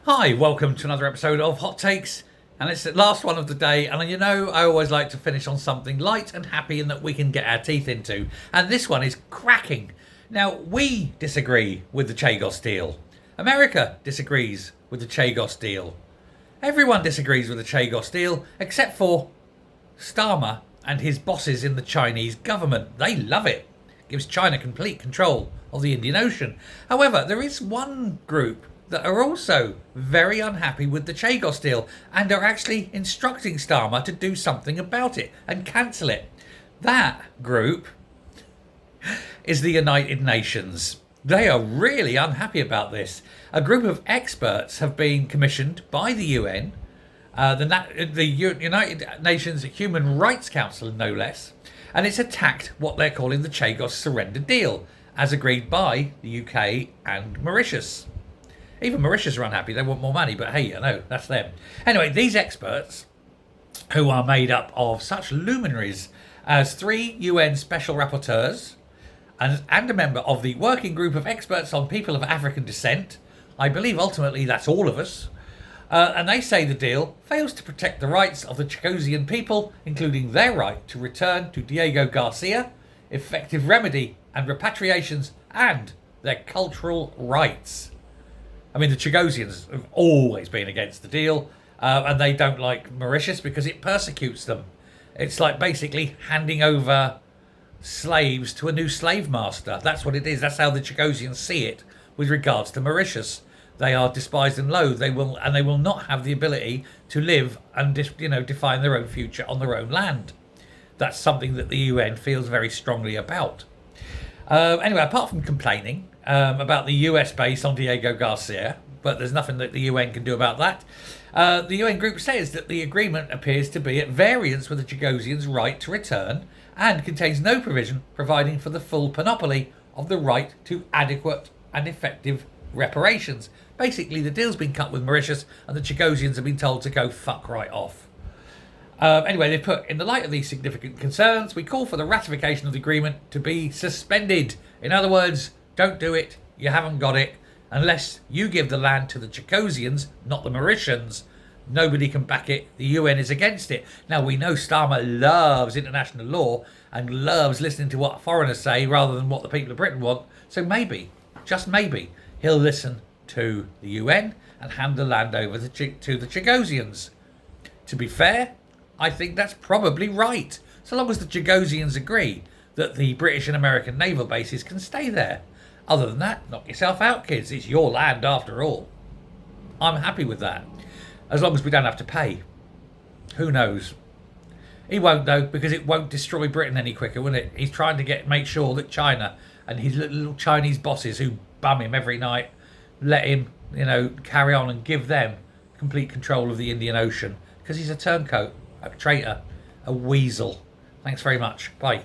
Hi, welcome to another episode of Hot Takes, and it's the last one of the day. And you know, I always like to finish on something light and happy and that we can get our teeth into. And this one is cracking. Now, we disagree with the Chagos deal. America disagrees with the Chagos deal. Everyone disagrees with the Chagos deal except for Starmer and his bosses in the Chinese government. They love it. Gives China complete control of the Indian Ocean. However, there is one group that are also very unhappy with the Chagos deal and are actually instructing Starmer to do something about it and cancel it. That group is the United Nations. They are really unhappy about this. A group of experts have been commissioned by the UN, the United Nations Human Rights Council, no less, and it's attacked what they're calling the Chagos surrender deal, as agreed by the UK and Mauritius. Even Mauritius are unhappy. They want more money, but hey, that's them. Anyway, these experts, who are made up of such luminaries as 3 UN special rapporteurs and a member of the Working Group of Experts on People of African Descent, I believe ultimately that's all of us, and they say the deal fails to protect the rights of the Chagosian people, including their right to return to Diego Garcia, effective remedy and repatriations, and their cultural rights. I mean, the Chagosians have always been against the deal, and they don't like Mauritius because it persecutes them. It's like basically handing over slaves to a new slave master. That's what it is. That's how the Chagosians see it with regards to Mauritius. They are despised and loathed. They will not have the ability to live and define their own future on their own land. That's something that the UN feels very strongly about. Anyway, apart from complaining about the US base on Diego Garcia, but there's nothing that the UN can do about that, the UN group says that the agreement appears to be at variance with the Chagosians' right to return and contains no provision providing for the full panoply of the right to adequate and effective reparations. Basically, the deal's been cut with Mauritius and the Chagosians have been told to go fuck right off. Anyway, they put, in the light of these significant concerns, we call for the ratification of the agreement to be suspended. In other words, don't do it, you haven't got it. Unless you give the land to the Chagosians, not the Mauritians, nobody can back it. The UN is against it. Now, we know Starmer loves international law and loves listening to what foreigners say rather than what the people of Britain want. So maybe, just maybe, he'll listen to the UN and hand the land over to the Chagosians. To be fair, I think that's probably right, so long as the Chagosians agree that the British and American naval bases can stay there. Other than that, knock yourself out, kids. It's your land after all. I'm happy with that, as long as we don't have to pay. Who knows? He won't, though, because it won't destroy Britain any quicker, will it? He's trying to make sure that China and his little Chinese bosses who bum him every night let him, carry on and give them complete control of the Indian Ocean, because he's a turncoat, a traitor, a weasel. Thanks very much. Bye.